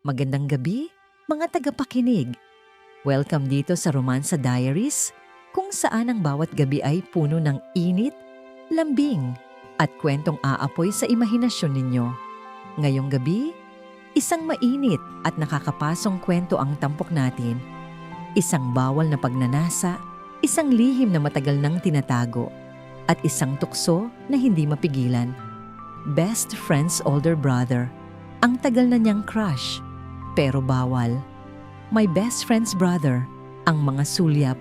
Magandang gabi, mga tagapakinig. Welcome dito sa Romansa Diaries, kung saan ang bawat gabi ay puno ng init, lambing, at kwentong aapoy sa imahinasyon ninyo. Ngayong gabi, isang mainit at nakakapasong kwento ang tampok natin. Isang bawal na pagnanasa, isang lihim na matagal nang tinatago, at isang tukso na hindi mapigilan. Best friend's older brother, ang tagal na niyang crush, pero bawal. My best friend's brother, ang mga sulyap,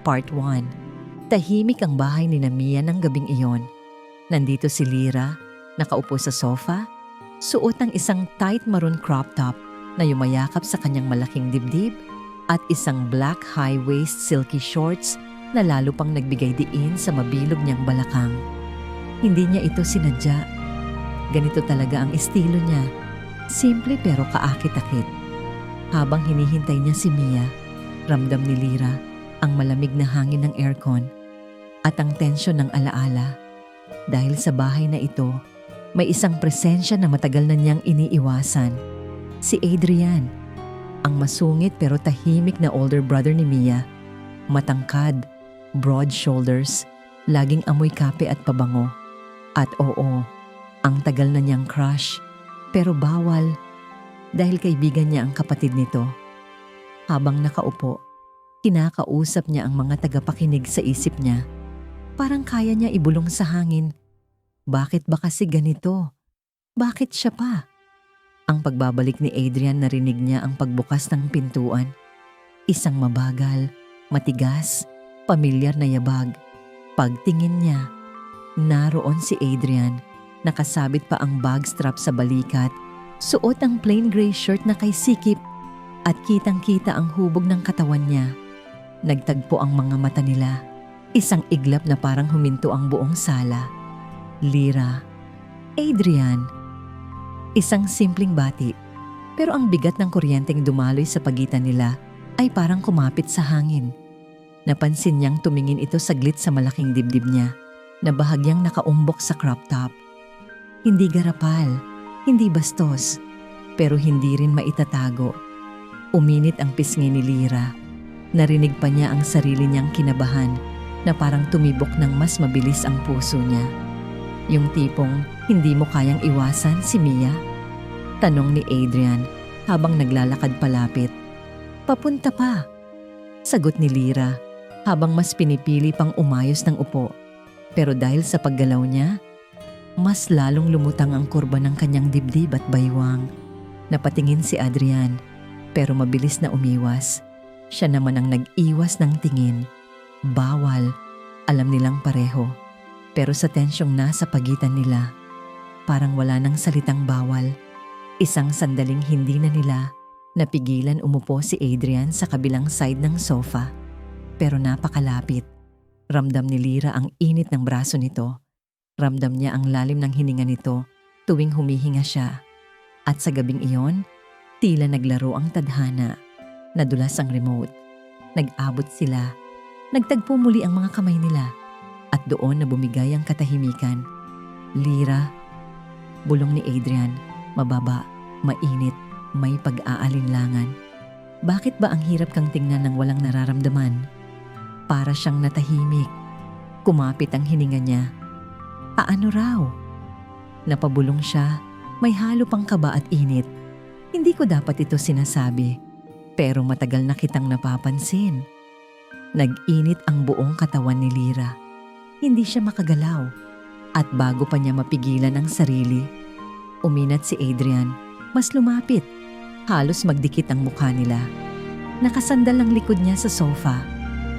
part 1. Tahimik ang bahay ni Mia ng gabing iyon. Nandito si Lyra, nakaupo sa sofa, suot ng isang tight maroon crop top na yumayakap sa kanyang malaking dibdib at isang black high-waist silky shorts na lalo pang nagbigay diin sa mabilog niyang balakang. Hindi niya ito sinadya. Ganito talaga ang estilo niya. Simple pero kaakit-akit. Habang hinihintay niya si Mia, ramdam ni Lyra ang malamig na hangin ng aircon at ang tensyon ng alaala. Dahil sa bahay na ito, may isang presensya na matagal na niyang iniiwasan. Si Adrian, ang masungit pero tahimik na older brother ni Mia. Matangkad, broad shoulders, laging amoy kape at pabango. At oo, ang tagal na niyang crush. Pero bawal dahil kaibigan niya ang kapatid nito. Habang nakaupo, kinakausap niya ang mga tagapakinig sa isip niya. Parang kaya niya ibulong sa hangin. Bakit ba kasi ganito? Bakit siya pa? Ang pagbabalik ni Adrian, narinig niya ang pagbukas ng pintuan. Isang mabagal, matigas, pamilyar na yabag. Pagtingin niya, naroon si Adrian. Nakasabit pa ang bag strap sa balikat, suot ang plain gray shirt na kay sikip at kitang-kita ang hubog ng katawan niya. Nagtagpo ang mga mata nila, isang iglap na parang huminto ang buong sala. Lyra, Adrian, isang simpleng bati, pero ang bigat ng kuryenteng dumaloy sa pagitan nila ay parang kumapit sa hangin. Napansin niyang tumingin ito saglit sa malaking dibdib niya na bahagyang nakaumbok sa crop top. Hindi garapal, hindi bastos, pero hindi rin maitatago. Uminit ang pisngi ni Lyra. Narinig pa niya ang sarili niyang kinabahan na parang tumibok ng mas mabilis ang puso niya. Yung tipong hindi mo kayang iwasan si Mia? Tanong ni Adrian habang naglalakad palapit. Papunta pa, sagot ni Lyra habang mas pinipili pang umayos ng upo. Pero dahil sa paggalaw niya, mas lalong lumutang ang kurba ng kanyang dibdib at baywang. Napatingin si Adrian, pero mabilis na umiwas. Siya naman ang nag-iwas ng tingin. Bawal, alam nilang pareho. Pero sa tensyong nasa pagitan nila, parang wala nang salitang bawal. Isang sandaling hindi na nila napigilan umupo si Adrian sa kabilang side ng sofa. Pero napakalapit. Ramdam ni Lyra ang init ng braso nito. Ramdam niya ang lalim ng hininga nito tuwing humihinga siya. At sa gabing iyon, tila naglaro ang tadhana. Nadulas ang remote. Nag-abot sila. Nagtagpo muli ang mga kamay nila. At doon na bumigay ang katahimikan. Lyra, bulong ni Adrian, mababa, mainit, may pag-aalinlangan. Bakit ba ang hirap kang tingnan ng walang nararamdaman? Para siyang natahimik. Kumapit ang hininga niya. Ano raw? Napabulong siya, may halo pang kaba at init. Hindi ko dapat ito sinasabi, pero matagal na kitang napapansin. Nag-init ang buong katawan ni Lyra. Hindi siya makagalaw. At bago pa niya mapigilan ang sarili, uminat si Adrian, mas lumapit. Halos magdikit ang mukha nila. Nakasandal ang likod niya sa sofa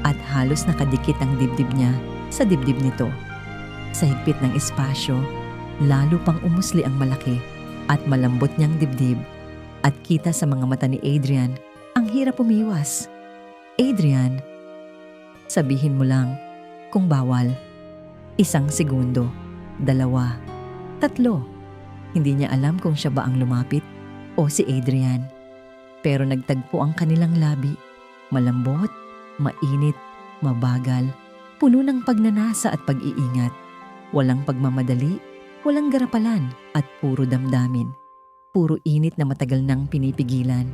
at halos nakadikit ang dibdib niya sa dibdib nito. Sa higpit ng espasyo, lalo pang umusli ang malaki at malambot niyang dibdib. At kita sa mga mata ni Adrian, ang hirap umiwas. Adrian, sabihin mo lang kung bawal. 1 segundo, 2, 3. Hindi niya alam kung siya ba ang lumapit o si Adrian. Pero nagtagpo ang kanilang labi. Malambot, mainit, mabagal, puno ng pagnanasa at pag-iingat. Walang pagmamadali, walang garapalan at puro damdamin. Puro init na matagal nang pinipigilan.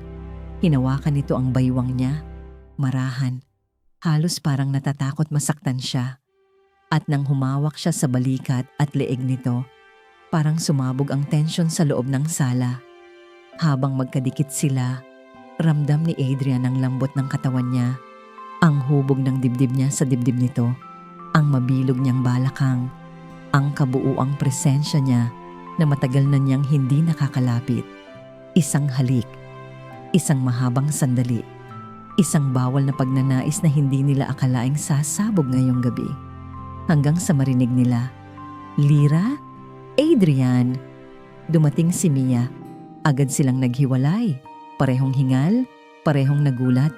Hinawakan nito ang baywang niya, marahan. Halos parang natatakot masaktan siya. At nang humawak siya sa balikat at leeg nito, parang sumabog ang tensyon sa loob ng sala. Habang magkadikit sila, ramdam ni Adrian ang lambot ng katawan niya, ang hubog ng dibdib niya sa dibdib nito, ang mabilog niyang balakang, ang kabuuang presensya niya na matagal na niyang hindi nakakalapit. Isang halik, isang mahabang sandali, isang bawal na pagnanais na hindi nila akalaing sasabog ngayong gabi. Hanggang sa marinig nila, "Lira? Adrian?" Dumating si Mia. Agad silang naghiwalay. Parehong hingal, parehong nagulat,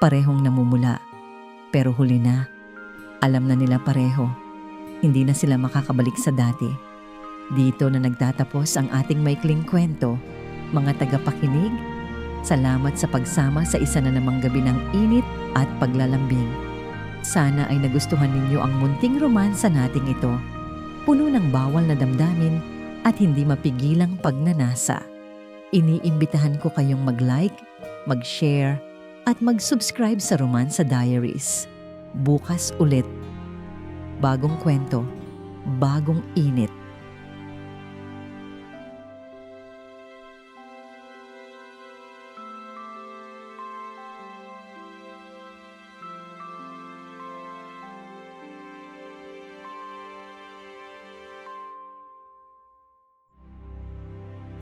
parehong namumula. Pero huli na. Alam na nila pareho. Hindi na sila makakabalik sa dati. Dito na nagtatapos ang ating maikling kwento. Mga tagapakinig, salamat sa pagsama sa isa na namang gabi ng init at paglalambing. Sana ay nagustuhan ninyo ang munting romansa nating ito. Puno ng bawal na damdamin at hindi mapigilang pagnanasa. Iniimbitahan ko kayong mag-like, mag-share, at mag-subscribe sa Romansa Diaries. Bukas ulit. Bagong kwento, bagong init.